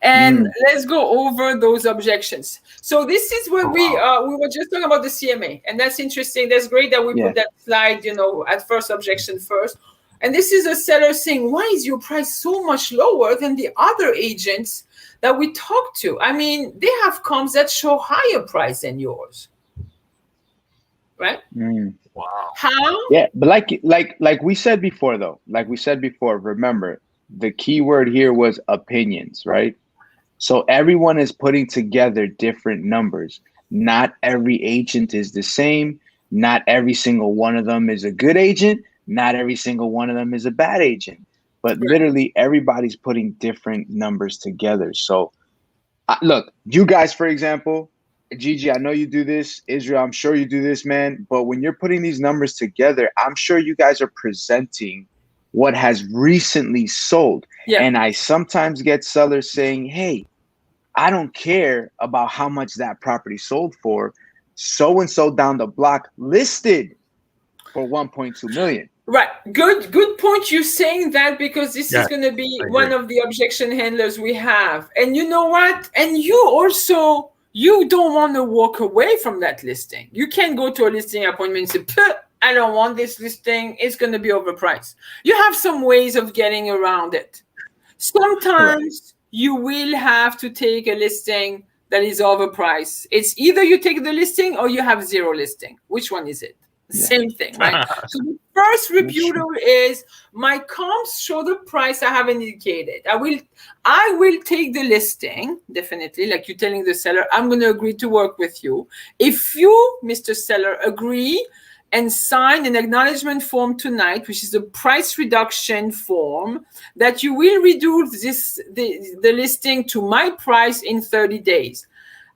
And let's go over those objections. So this is where we were just talking about the CMA, and that's interesting. That's great that we put that slide, at first objection first. And this is a seller saying, why is your price so much lower than the other agents that we talked to? I mean, they have comps that show higher price than yours. Right? Wow. How? Yeah, but like we said before, though, remember, the key word here was opinions, right? So everyone is putting together different numbers. Not every agent is the same. Not every single one of them is a good agent. Not every single one of them is a bad agent. But literally everybody's putting different numbers together. So look, you guys, for example, Gigi, I know you do this. Israel, I'm sure you do this, man. But when you're putting these numbers together, I'm sure you guys are presenting what has recently sold. Yeah. And I sometimes get sellers saying, hey, I don't care about how much that property sold for. So-and-so down the block listed for 1.2 million. Right. Good point. You're saying that because this is going to be one of the objection handlers we have. And you know what? And you don't want to walk away from that listing. You can't go to a listing appointment and say, I don't want this listing. It's going to be overpriced. You have some ways of getting around it. Sometimes you will have to take a listing that is overpriced. It's either you take the listing or you have zero listing. Which one is it? Same thing, right? So the first rebuttal is my comps show the price I haven't indicated. I will take the listing, definitely, like you're telling the seller, I'm going to agree to work with you. If you, Mr. Seller, agree and sign an acknowledgement form tonight, which is a price reduction form, that you will reduce the listing to my price in 30 days.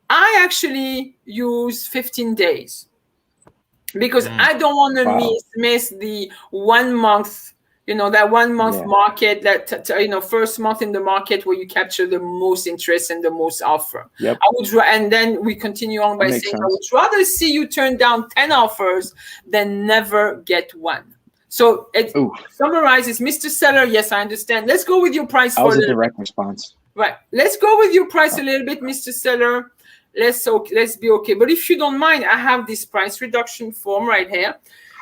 I actually use 15 days. Because I don't want to miss the 1 month, that 1 month market, that first month in the market where you capture the most interest and the most offer. Yep. And then we continue on by saying, I would rather see you turn down 10 offers than never get one. So it summarizes, Mr. Seller, yes, I understand. Let's go with your price for a little direct response. Right. Let's go with your price a little bit, Mr. Seller. Let's be okay. But if you don't mind, I have this price reduction form right here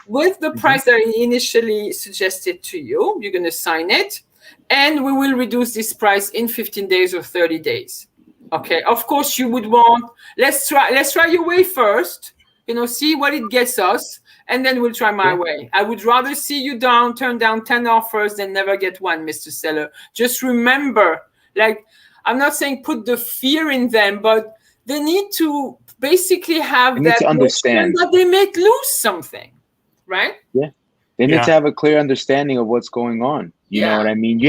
with the price that I initially suggested to you. You're going to sign it, and we will reduce this price in 15 days or 30 days. Okay. Of course, you would want, let's try your way first, see what it gets us, and then we'll try my way. I would rather see you turn down 10 offers than never get one, Mr. Seller. Just remember, I'm not saying put the fear in them, but they need to basically have that to understand that they might lose something, right? Yeah. They need to have a clear understanding of what's going on. You know what I mean?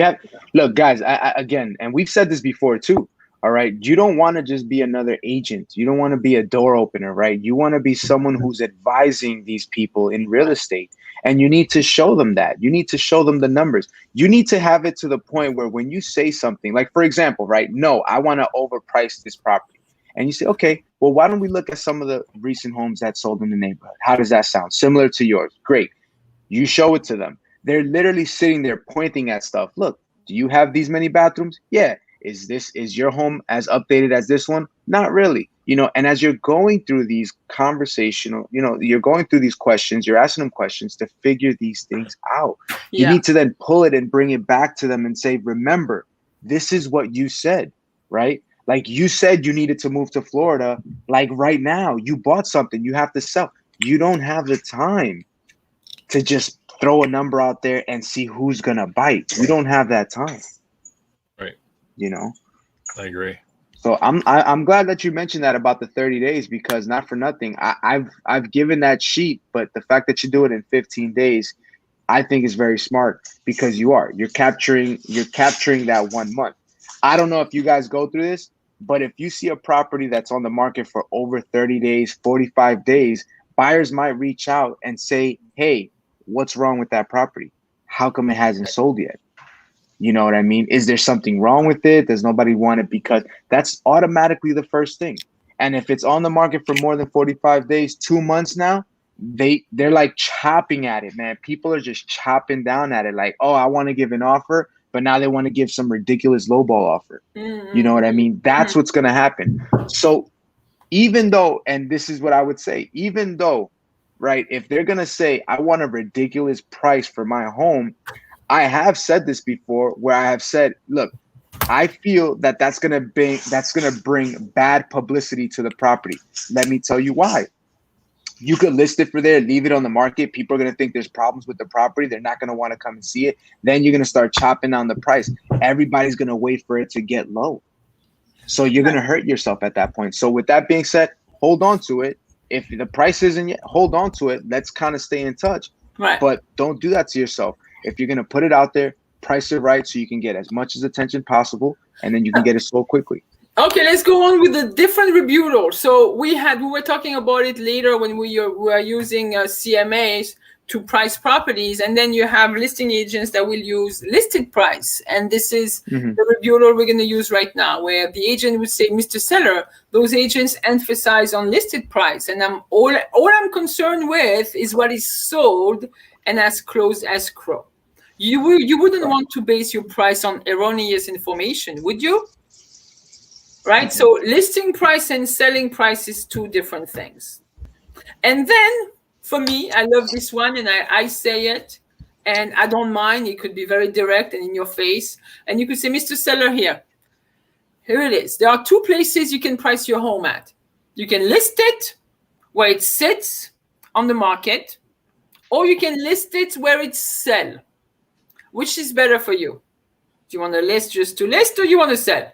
Look, guys, I again, and we've said this before too, all right? You don't want to just be another agent. You don't want to be a door opener, right? You want to be someone who's advising these people in real estate. And you need to show them that. You need to show them the numbers. You need to have it to the point where when you say something, like, for example, right? No, I want to overprice this property. And you say, okay, well, why don't we look at some of the recent homes that sold in the neighborhood? How does that sound? Similar to yours. Great. You show it to them. They're literally sitting there pointing at stuff. Look, do you have these many bathrooms? Yeah. Is your home as updated as this one? Not really. And as you're going through these conversational, you're going through these questions, you're asking them questions to figure these things out. You need to then pull it and bring it back to them and say, remember, this is what you said, right? Like you said, you needed to move to Florida. Like right now, you bought something, you have to sell. You don't have the time to just throw a number out there and see who's going to bite. You don't have that time. Right. I agree. So I'm glad that you mentioned that about the 30 days, because not for nothing, I've given that sheet, but the fact that you do it in 15 days, I think is very smart, because you're capturing that 1 month. I don't know if you guys go through this, but if you see a property that's on the market for over 30 days, 45 days, buyers might reach out and say, hey, what's wrong with that property? How come it hasn't sold yet? You know what I mean? Is there something wrong with it? Does nobody want it? Because that's automatically the first thing. And if it's on the market for more than 45 days, 2 months now, they're like chopping at it, man. People are just chopping down at it. Like, oh, I want to give an offer, but now they want to give some ridiculous lowball offer. You know what I mean? That's what's going to happen. So even though, and this is what I would say, even though, right, if they're going to say, I want a ridiculous price for my home, I have said this before, where I have said, look, I feel that that's going to bring bad publicity to the property. Let me tell you why. You could list it for there, leave it on the market. People are going to think there's problems with the property. They're not going to want to come and see it. Then you're going to start chopping down the price. Everybody's going to wait for it to get low. So you're going to hurt yourself at that point. So with that being said, hold on to it. If the price isn't yet, hold on to it. Let's kind of stay in touch. Right. But don't do that to yourself. If you're going to put it out there, price it right so you can get as much as attention possible, and then you can get it sold quickly. Okay, let's go on with the different rebuttal. So we were talking about it later when we were using CMAs to price properties, and then you have listing agents that will use listed price. And this is the rebuttal we're going to use right now, where the agent would say, Mr. Seller, those agents emphasize on listed price, and all I'm concerned with is what is sold and has closed escrow. You wouldn't want to base your price on erroneous information, would you? Right? So listing price and selling price is two different things. And then for me, I love this one, and I say it, and I don't mind. It could be very direct and in your face. And you could say, Mr. Seller, here it is. There are two places you can price your home at. You can list it where it sits on the market, or you can list it where it's sell. Which is better for you? Do you want to list just to list, or you want to sell?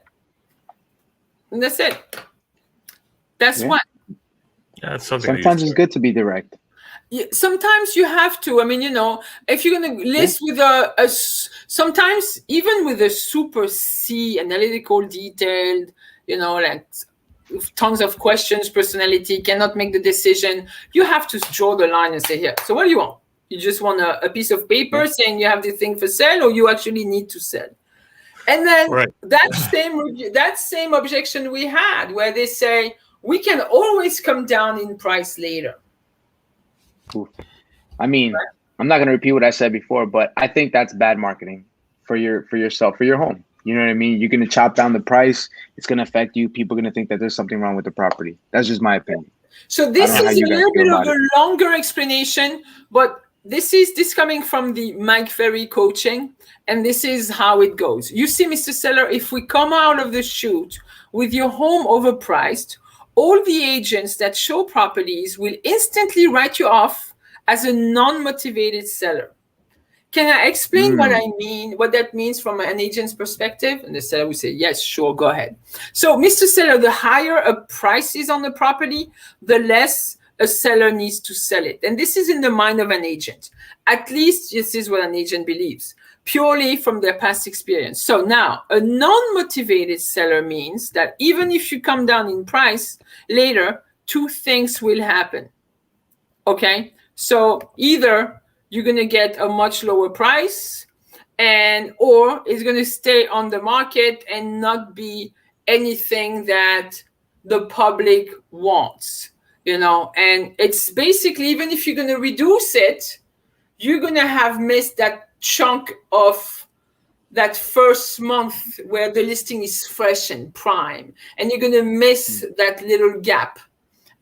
And that's it. That's one. Yeah, it's something Sometimes it's good to be direct. Yeah, sometimes you have to. I mean, if you're going to list with sometimes even with a super C, analytical, detailed, like tons of questions, personality, cannot make the decision, you have to draw the line and say, here, so what do you want? You just want a piece of paper saying you have the thing for sale, or you actually need to sell? And then that same objection we had, where they say, we can always come down in price later. I mean, I'm not going to repeat what I said before, but I think that's bad marketing for yourself, for your home. You know what I mean? You're going to chop down the price. It's going to affect you. People are going to think that there's something wrong with the property. That's just my opinion. So this is a little bit of a longer explanation, but this coming from the Mike Ferry coaching, and this is how it goes. You see, Mr. Seller, if we come out of the chute with your home overpriced, all the agents that show properties will instantly write you off as a non-motivated seller. Can I explain what I mean, what that means from an agent's perspective? And the seller will say, yes, sure, go ahead. So, Mr. Seller, the higher a price is on the property, the less a seller needs to sell it. And this is in the mind of an agent. At least this is what an agent believes, purely from their past experience. So now, a non-motivated seller means that even if you come down in price later, two things will happen. Okay? So either you're going to get a much lower price, or it's going to stay on the market and not be anything that the public wants. And it's basically, even if you're going to reduce it, you're going to have missed that chunk of that first month where the listing is fresh and prime, and you're going to miss that little gap,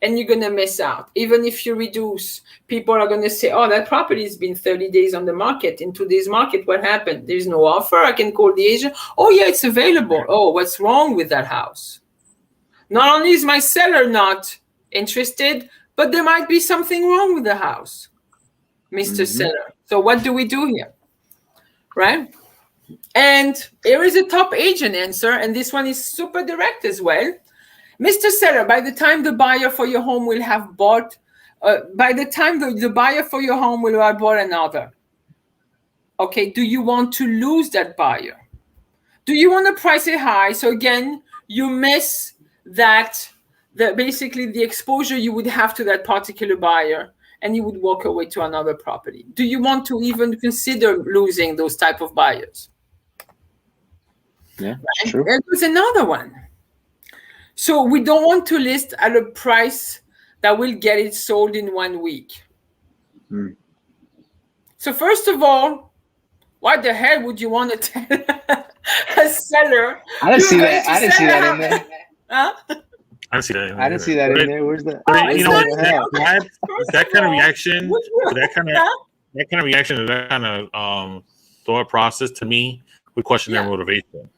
and you're going to miss out. Even if you reduce, people are going to say, oh, that property has been 30 days on the market. In today's market, what happened? There's no offer. I can call the agent. Oh, yeah, it's available. Oh, what's wrong with that house? Not only is my seller not interested, but there might be something wrong with the house, Mr. Seller. So what do we do here? Right? And here is a top agent answer, and this one is super direct as well. Mr. Seller, by the time the buyer for your home will have bought, by the time the buyer for your home will have bought another, okay, do you want to lose that buyer? Do you want to price it high? So again, you miss that, basically the exposure you would have to that particular buyer, and you would walk away to another property. Do you want to even consider losing those type of buyers? Yeah, that's true. And there's another one. So we don't want to list at a price that will get it sold in 1 week. So first of all, why the hell would you want to tell a seller? I didn't see that. I didn't see that in there. Huh? I didn't see that. I didn't see that in there. Where's the? You know, that kind of reaction, that kind of thought process to me would question their motivation.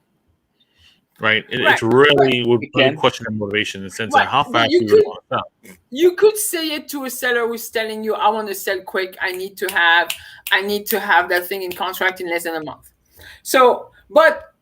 Right? It's really would question their motivation in the sense of how fast you really want to sell. You could say it to a seller who's telling you, I want to sell quick. I need to have that thing in contract in less than a month. So, but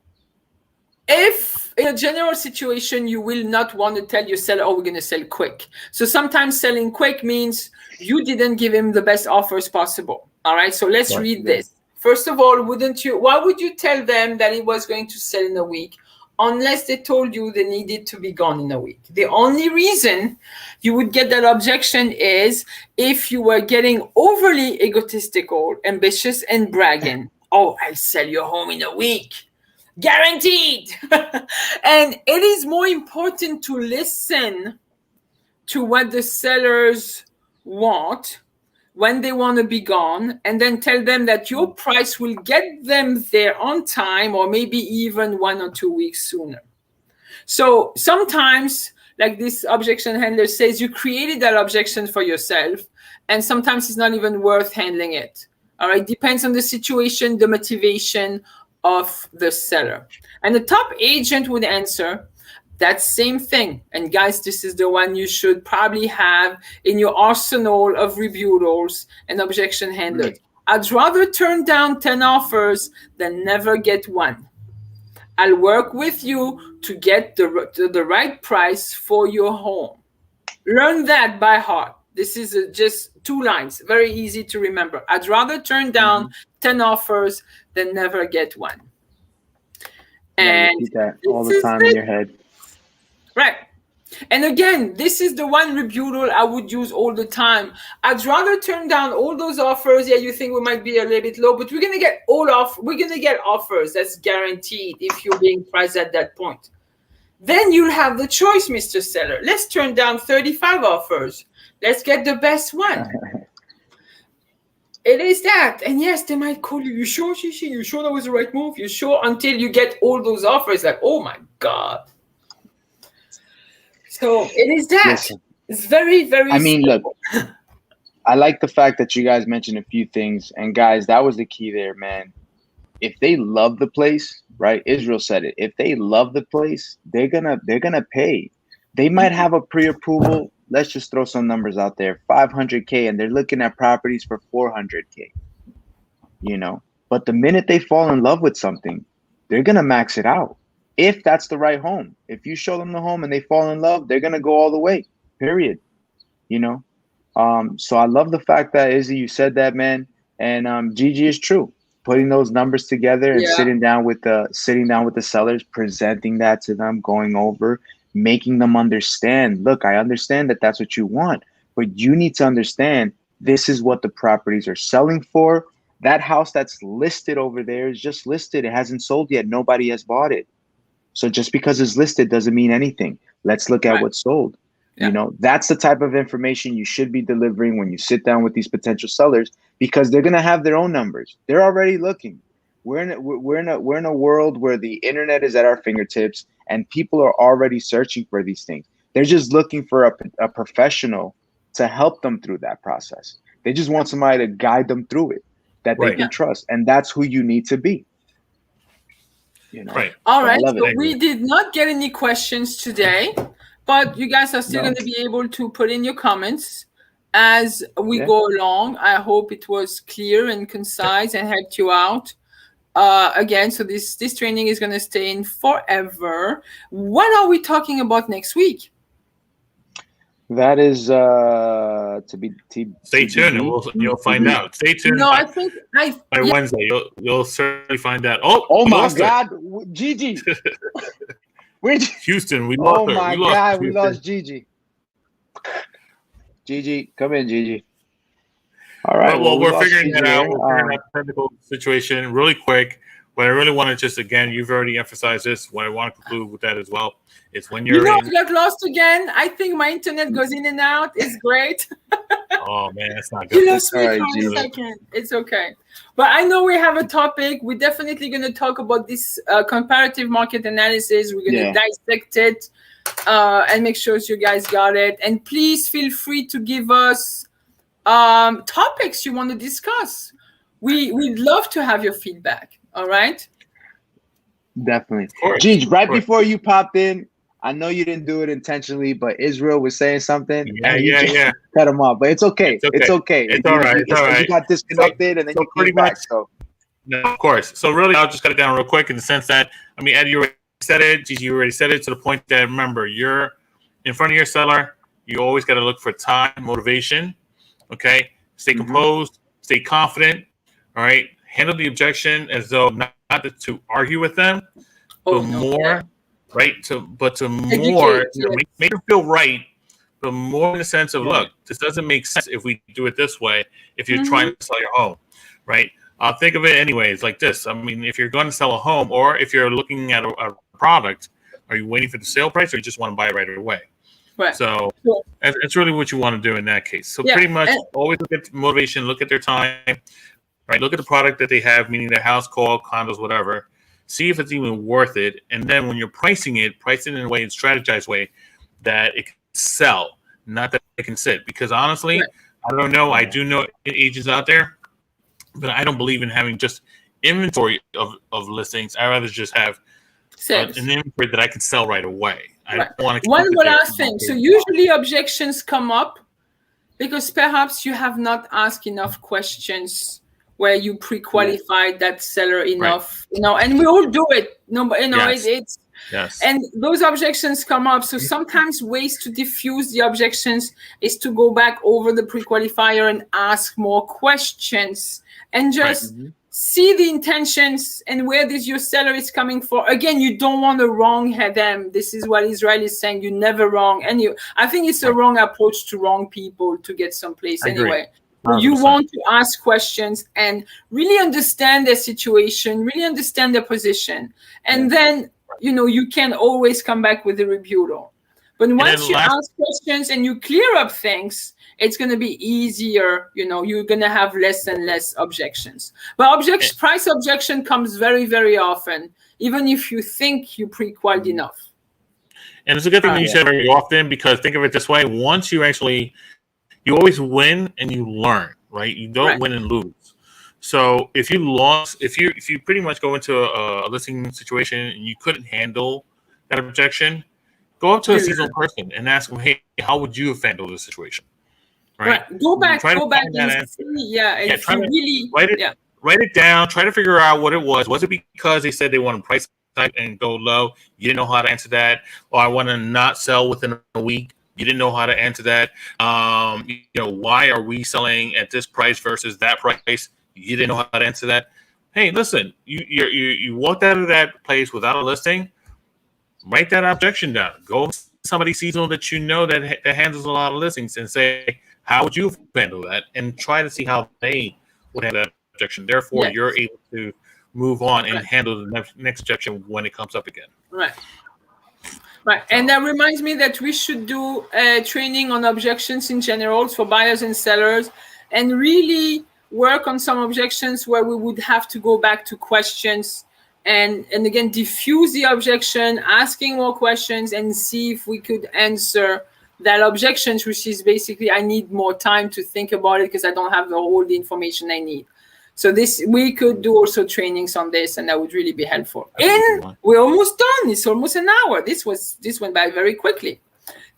if in a general situation, you will not want to tell your seller, oh, we're going to sell quick. So sometimes selling quick means you didn't give him the best offers possible. All right. So let's read this. First of all, why would you tell them that it was going to sell in a week? Unless they told you they needed to be gone in a week. The only reason you would get that objection is if you were getting overly egotistical, ambitious, and bragging. Oh, I'll sell your home in a week. Guaranteed. And it is more important to listen to what the sellers want when they want to be gone, and then tell them that your price will get them there on time, or maybe even 1 or 2 weeks sooner. So sometimes, like this objection handler says, you created that objection for yourself, and sometimes it's not even worth handling it. All right, depends on the situation, the motivation of the seller. And the top agent would answer that same thing. And guys, this is the one you should probably have in your arsenal of rebuttals and objection handlers. I'd rather turn down 10 offers than never get one. I'll work with you to get the right price for your home. Learn that by heart. This is just 2 lines, very easy to remember. I'd rather turn down 10 offers than never get one. And keep that all the time in your head. Right. And again, this is the one rebuttal I would use all the time. I'd rather turn down all those offers. Yeah, you think we might be a little bit low, but we're gonna get offers. That's guaranteed if you're being priced at that point. Then you'll have the choice, Mr. Seller. Let's turn down 35 offers. Let's get the best one. It is that. And yes, they might call you. You sure, Shishi? You sure that was the right move? You sure? Until you get all those offers, like, oh my God. So it is that. Listen, it's very, very simple. Look, I like the fact that you guys mentioned a few things. And guys, that was the key there, man. If they love the place, right? Israel said it. If they love the place, they're gonna pay. They might have a pre-approval. Let's just throw some numbers out there, 500K, and they're looking at properties for 400K. You know, but the minute they fall in love with something, they're gonna max it out. If that's the right home, if you show them the home and they fall in love, they're gonna go all the way. Period. You know, so I love the fact that Izzy, you said that, man, and Gigi is true. Putting those numbers together and sitting down with the sellers, presenting that to them, going over, making them understand. Look, I understand that that's what you want, but you need to understand this is what the properties are selling for. That house that's listed over there is just listed. It hasn't sold yet. Nobody has bought it. So just because it's listed doesn't mean anything. Let's look at what's sold. Yeah. You know, that's the type of information you should be delivering when you sit down with these potential sellers, because they're going to have their own numbers. They're already looking. We're in a world where the internet is at our fingertips and people are already searching for these things. They're just looking for a professional to help them through that process. They just want somebody to guide them through it that they can trust. And that's who you need to be. You know? Right. All right. So we did not get any questions today, but you guys are still going to be able to put in your comments as we go along. I hope it was clear and concise and helped you out. again, so this training is going to stay in forever. What are we talking about next week? That is to be. Stay tuned, and you'll find out. Stay tuned. No, I think by Wednesday, you'll certainly find out. Oh my God, Gigi! Where'd you... Houston, we lost. Oh my God, we Houston. lost Gigi. Gigi, come in, Gigi. All right. Well, we're figuring that out. We're figuring out the technical situation really quick. But I really want to just, again, you've already emphasized this. What I want to conclude with that as well is when you're I got lost again. I think my internet goes in and out. It's great. Oh, man, that's not good. You lost me for a second. It's okay. But I know we have a topic. We're definitely going to talk about this comparative market analysis. We're going to dissect it and make sure you guys got it. And please feel free to give us topics you want to discuss. We'd love to have your feedback. All right. Definitely. Gigi, before you popped in, I know you didn't do it intentionally, but Israel was saying something. Yeah. Cut him off, but it's okay. It's okay. It's all right. It's all right. You got disconnected, and then you came back. So, no, of course. So really, I'll just cut it down real quick in the sense that, I mean, Eddie, you already said it. Gigi, you already said it to the point that, remember, you're in front of your seller. You always got to look for time, motivation. Okay. Stay composed. Stay confident. All right. Handle the objection as though not to argue with them, but more, right? To more, make them feel right, but more in the sense of, look, this doesn't make sense if we do it this way. If you're trying to sell your home, right? Think of it anyways like this. I mean, if you're going to sell a home, or if you're looking at a product, are you waiting for the sale price, or you just want to buy it right away? Right. So it's really what you want to do in that case. So pretty much always look at motivation, look at their time. Right, look at the product that they have, meaning their house, call, condos, whatever. See if it's even worth it. And then when you're pricing it in a way, in a strategized way, that it can sell, not that it can sit. Because honestly, I don't know. I do know agents out there, but I don't believe in having just inventory of listings. I rather just have an inventory that I can sell right away. I don't want to. One last thing. So usually objections come up because perhaps you have not asked enough questions where you pre-qualified that seller enough, and we all do it. It's and those objections come up. So sometimes ways to diffuse the objections is to go back over the pre-qualifier and ask more questions and just see the intentions and where your seller is coming for. Again, you don't want to wrong them. This is what Israel is saying. You never wrong. And I think it's a wrong approach to wrong people to get someplace anyway. 100%. You want to ask questions and really understand their situation, really understand their position. And then, you can always come back with a rebuttal. But once you ask questions and you clear up things, it's going to be easier. You're going to have less and less objections. But price objection comes very, very often, even if you think you pre-qualified enough. And it's a good thing that you said very often, because think of it this way. Once you always win and you learn, right? You don't win and lose. So if you pretty much go into a listing situation and you couldn't handle that objection, go up to a seasonal person and ask them, hey, how would you have handled this situation? Right? Go back and see, write it down, try to figure out what it was. Was it because they said they want to price type and go low? You didn't know how to answer that. Or I want to not sell within a week. You didn't know how to answer that. Why are we selling at this price versus that price? You didn't know how to answer that. Hey, listen, you walked out of that place without a listing. Write that objection down. Go to somebody seasonal that that handles a lot of listings and say, how would you handle that? And try to see how they would handle that objection. Therefore, you're able to move on and handle the next objection when it comes up again. Right. And that reminds me that we should do training on objections in general for buyers and sellers, and really work on some objections where we would have to go back to questions and again, diffuse the objection, asking more questions and see if we could answer that objection, which is basically, I need more time to think about it because I don't have all the information I need. So we could do also trainings on this, and that would really be helpful. And we're almost done. It's almost an hour. This went by very quickly.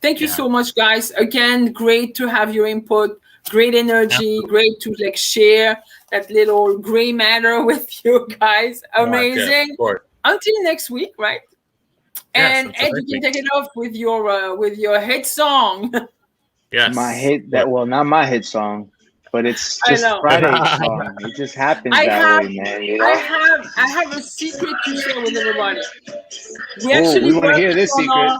Thank you so much, guys. Again, great to have your input. Great energy, great to like share that little gray matter with you guys. Amazing. Of course. Until next week, right? Yes, And until Ed, next you can week. take it off with your hit song. Yes. My hit that well, not my hit song, but it's I just know. Friday's song. It just happens I that have way, man. You know. I have a secret to share with everybody. We Oh, actually we want to hear this secret.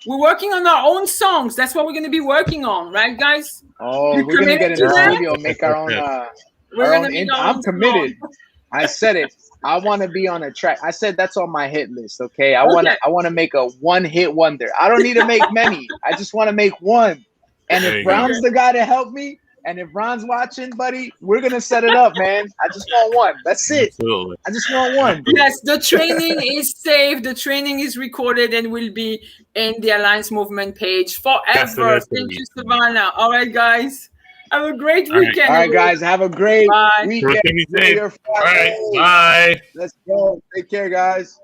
we're working on our own songs. That's what we're going to be working on, right, guys? Oh, You we're gonna get committed in to the that? studio, make our own. We're Our going to own. make our I'm own committed. song. I said it. I want to be on a track. I said that's on my hit list. Okay. I want to make a one hit wonder. I don't need to make many. I just want to make one. And There if you go. Ron's the guy to help me, and if Ron's watching, buddy, we're gonna set it up, man. I just want one. That's it. Absolutely. I just want one. Yes, the training is saved. The training is recorded and will be in the Alliance Movement page forever. Yes, it is. Thank you, Savannah. All right, guys. Have a great All right. weekend. All right, guys. Have a great Bye. weekend. Be Enjoy safe. your All right. Friday. Bye. Let's go. Take care, guys.